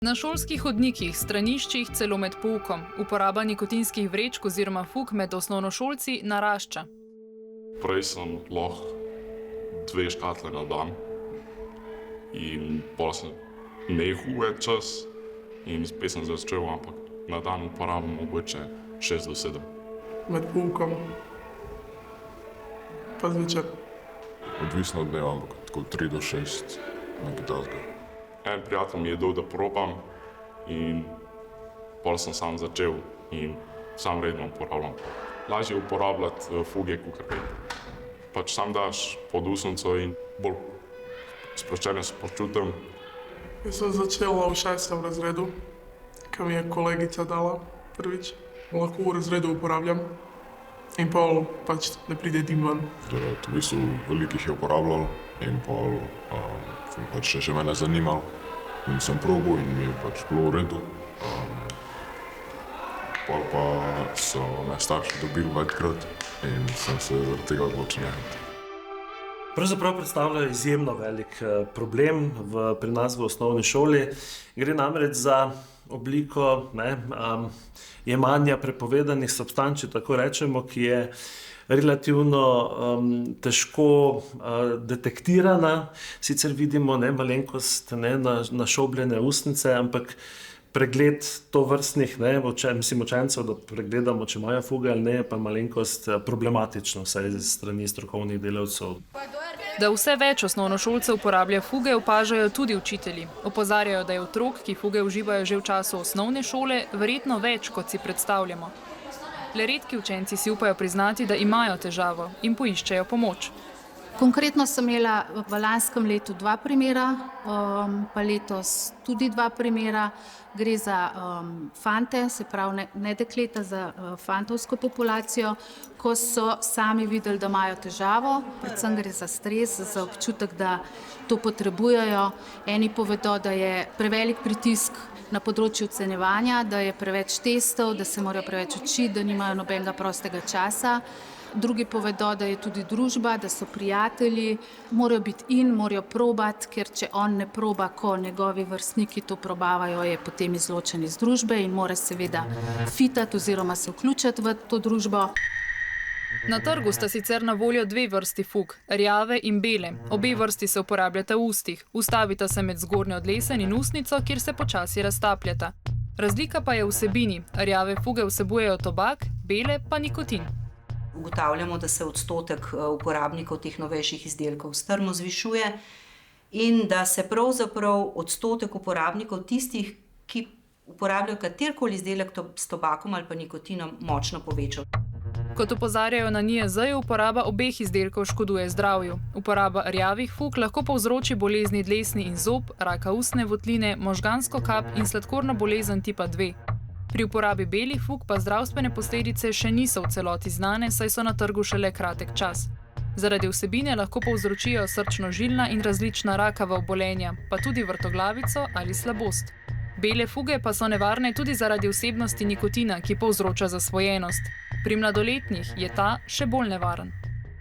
Na šolskih hodnikih, straniščih, celo med poukom, uporaba nikotinskih vrečk oziroma fug med osnovnošolci narašča. Prej sem lahko 2 škatle na dan in potem sem nehal več čas in spet sem začel, ampak na dan uporabljam mogoče 6 do 7. Med poukom, pa zvečer. Odvisno od dneva, ampak tako 3 do 6, nekaj takega. En prijatelj mi je dal, da probam in potem sem sam začel in sam redno uporabljam. Lažje uporabljati fuge, kakor kaj. Pač sam daš pod usnjico in bolj sproščeno se počutim. Jaz sem začela v 6. razredu, ko mi je kolegica dala prvič. Lahko v razredu uporabljam in pol pač ne pride dim ven. V bistvu velikih je uporabljal in pol pač še mene zanimal in sem probal in mi je pač bilo v redu. Pol pa so me starši dobili večkrat in sem se zaradi tega odločil nehati. Pravzaprav predstavlja izjemno velik problem pri nas v osnovni šoli. Gre namreč za obliko jemanja prepovedanih substanc, če tako rečemo, ki je relativno težko detektirana. Sicer vidimo malenkost našobljene ustnice, ampak pregled tovrstnih učencev, da pregledamo, če imajo fuge ali ne, je pa malenkost problematično, vsaj s strani strokovnih delavcev. Da vse več osnovnošolcev uporablja fuge, opažajo tudi učitelji. Opozarjajo, da je otrok, ki fuge uživajo že v času osnovne šole, verjetno več, kot si predstavljamo. Le redki učenci si upajo priznati, da imajo težavo in poiščejo pomoč. Konkretno sem imela v lanskem letu 2 primera, pa letos tudi 2 primera. Gre za fante, se pravi ne dekleta, za fantovsko populacijo, ko so sami videli, da imajo težavo, predvsem gre za stres, za občutek, da to potrebujejo. Eni povedo, da je prevelik pritisk na področju ocenjevanja, da je preveč testov, da se morajo preveč učiti, da nimajo nobenega prostega časa. Drugi povedo, da je tudi družba, da so prijatelji, morajo biti morajo probati, ker če on ne proba, ko njegovi vrstniki to probavajo, je potem izločen iz družbe in mora seveda fitati oziroma se vključiti v to družbo. Na trgu sta sicer na voljo 2 vrsti fug, rjave in bele. Obe vrsti se uporabljata v ustih. Ustavita se med zgornjo dlesen in ustnico, kjer se počasi raztapljata. Razlika pa je v vsebini. Rjave fuge vsebujejo tobak, bele pa nikotin. Ugotavljamo, da se odstotek uporabnikov teh novejših izdelkov strmo zvišuje in da se pravzaprav odstotek uporabnikov tistih, ki uporabljajo katerikoli izdelek s tobakom ali pa nikotinom, močno povečal. Kot opozarjajo na NIJZ, uporaba obeh izdelkov škoduje zdravju. Uporaba rjavih fug lahko povzroči bolezni dlesni in zob, raka ustne votline, možgansko kap in sladkorno bolezen tipa 2. Pri uporabi belih fug pa zdravstvene posledice še niso v celoti znane, saj so na trgu šele kratek čas. Zaradi vsebine lahko povzročijo srčno-žilna in različna rakava obolenja, pa tudi vrtoglavico ali slabost. Bele fuge pa so nevarne tudi zaradi vsebnosti nikotina, ki povzroča zasvojenost. Pri mladoletnih je ta še bolj nevaren.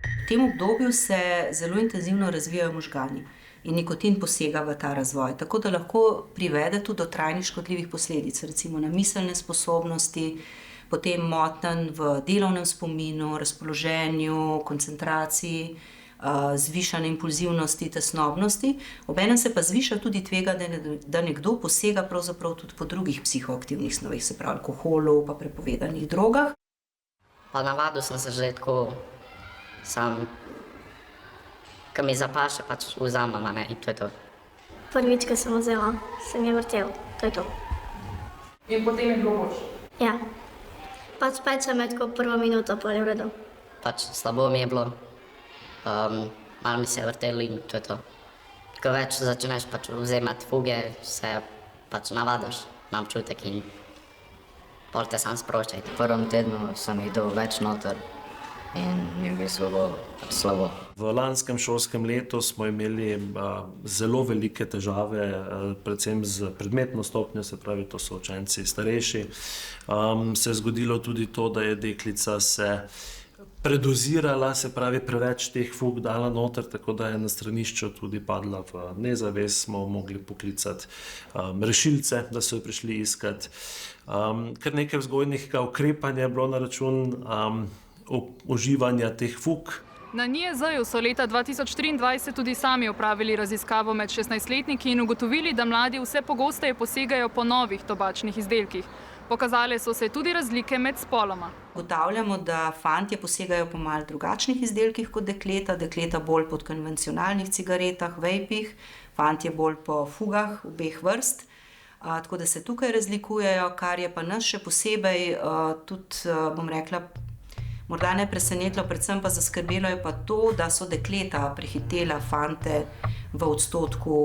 V tem obdobju se zelo intenzivno razvijajo možgani in nikotin posega v ta razvoj, tako da lahko privede tudi do trajnih škodljivih posledic, recimo na miselne sposobnosti, potem motenj v delovnem spominu, razpoloženju, koncentraciji, zvišane impulzivnosti, tesnobnosti. Obenem se pa zviša tudi tveganje, da nekdo posega pravzaprav tudi po drugih psihoaktivnih snoveh, se pravi alkoholu, pa prepovedanih drogah. Pa navadil sem se že tako sam, ko mi zapaše, pač vzamem, in to je to. Prvič, ko sem vzela, sem je vrtel, to je to. In potem je bilo boljše? Ja. Pač peče me tako prvo minuto, pol je v redu. Pač slabo mi je bilo, malo mi se je vrtel in to je to. Ko več začneš pač vzemati fuge, se pač navadiš na občutek in pol te sam sproščaj. V prvem tednu sem jih dal več noter in mi je bilo slabo. V lanskem šolskem letu smo imeli zelo velike težave, predvsem z predmetno stopnjo, se pravi, to so učenci starejši. Se je zgodilo tudi to, da je deklica se predozirala, se pravi preveč teh fug dala noter, tako da je na stranišču tudi padla v nezavest, smo mogli poklicati rešilce, da so jo prišli iskat. Kar nekaj vzgojnega ukrepanja je bilo na račun uživanja teh fug. Na NIJZ-ju so leta 2023 tudi sami opravili raziskavo med 16-letniki in ugotovili, da mladi vse pogosteje posegajo po novih tobačnih izdelkih. Pokazale so se tudi razlike med spoloma. Ugotavljamo, da fantje posegajo po malo drugačnih izdelkih kot dekleta, dekleta bolj po konvencionalnih cigaretah, vejpih, fantje bolj po fugah obeh vrst. Tako da se tukaj razlikujejo, kar je pa nas še posebej tudi, bom rekla, morda ne presenetilo, predvsem pa zaskrbelo je pa to, da so dekleta prehitela fante v odstotku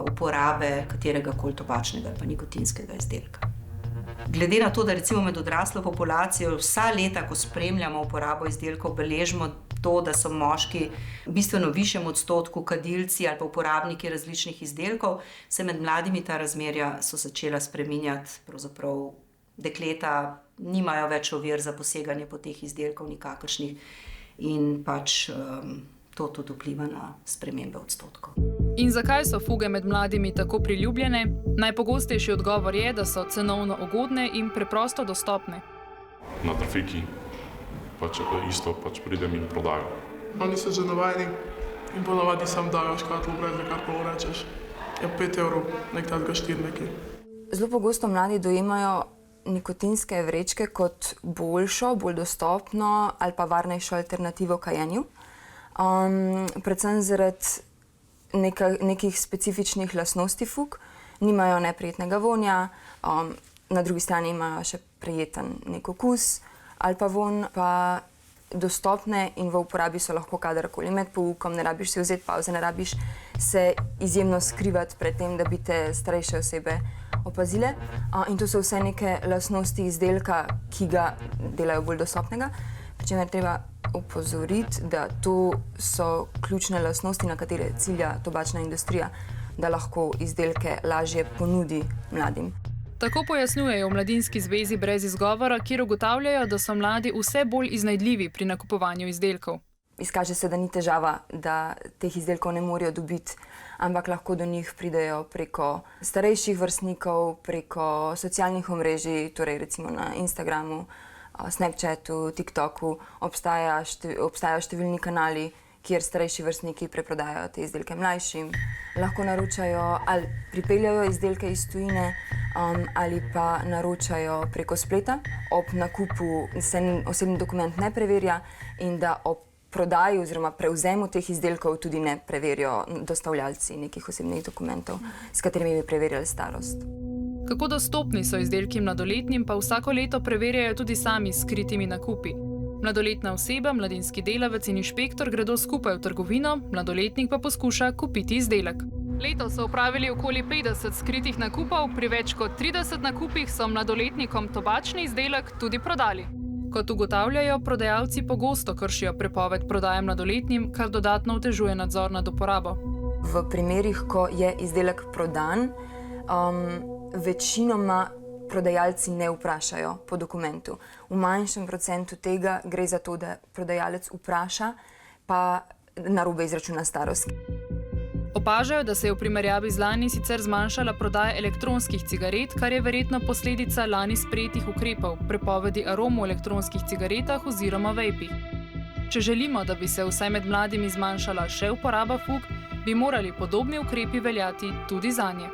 uporabe kateregakoli tobačnega pa nikotinskega izdelka. Glede na to, da recimo med odraslo populacijo vsa leta, ko spremljamo uporabo izdelkov, beležimo to, da so moški v bistveno višjem odstotku kadilci ali pa uporabniki različnih izdelkov, se med mladimi ta razmerja so začela spreminjati, pravzaprav dekleta nimajo več ovir za poseganje po teh izdelkov nikakršnih in pač to tudi vpliva na spremembe odstotkov. In zakaj so fuge med mladimi tako priljubljene? Najpogostejši odgovor je, da so cenovno ugodne in preprosto dostopne. Na trafiki isto pridem in prodajo. Oni so že navajeni in ponavadi sam dajo škatlo, brez da karkoli rečeš. Je 5 evrov, nek tega 4 neki. Zelo pogosto mladi dojemajo nikotinske vrečke kot boljšo, bolj dostopno ali pa varnejšo alternativo kajenju. Predvsem zaradi nekih specifičnih lastnosti fug, nimajo neprijetnega vonja, na drugi strani imajo še prijeten nek okus ali pa vonj, pa dostopne in v uporabi so lahko kadarkoli med poukom, ne rabiš si vzeti pavze, ne rabiš se izjemno skrivati pred tem, da bi te starejše osebe opazile. In to so vse neke lastnosti izdelka, ki ga delajo bolj dostopnega, pri čemer treba opozoriti, da to so ključne lastnosti, na katere cilja tobačna industrija, da lahko izdelke lažje ponudi mladim. Tako pojasnjujejo v Mladinski zvezi brez izgovora, kjer ugotavljajo, da so mladi vse bolj iznajdljivi pri nakupovanju izdelkov. Izkaže se, da ni težava, da teh izdelkov ne morejo dobiti, ampak lahko do njih pridejo preko starejših vrstnikov, preko socialnih omrežij, torej recimo na Instagramu, Snapchatu, TikToku, obstajajo številni kanali, kjer starejši vrstniki preprodajajo te izdelke mlajšim. Lahko naročajo ali pripeljajo izdelke iz tujine ali pa naročajo preko spleta. Ob nakupu se osebni dokument ne preverja in da ob prodaji oziroma prevzemu teh izdelkov tudi ne preverijo dostavljalci nekih osebnih dokumentov, s katerimi bi preverjali starost. Kako dostopni so izdelki mladoletnim, pa vsako leto preverjajo tudi sami s skritimi nakupi. Mladoletna oseba, mladinski delavec in inšpektor gredo skupaj v trgovino, mladoletnik pa poskuša kupiti izdelek. Letos so opravili okoli 50 skritih nakupov, pri več kot 30 nakupih so mladoletnikom tobačni izdelek tudi prodali. Kot ugotavljajo, prodajalci pogosto kršijo prepoved prodaje mladoletnim, kar dodatno otežuje nadzor nad uporabo. V primerih, ko je izdelek prodan, večinoma prodajalci ne vprašajo po dokumentu. V manjšem procentu tega gre za to, da prodajalec vpraša, pa narobe izračuna starost. Opažajo, da se je v primerjavi z lani sicer zmanjšala prodaja elektronskih cigaret, kar je verjetno posledica lani sprejetih ukrepov, prepovedi arom v elektronskih cigaretah oziroma vejpih. Če želimo, da bi se vsaj med mladimi zmanjšala še uporaba fug, bi morali podobni ukrepi veljati tudi zanje.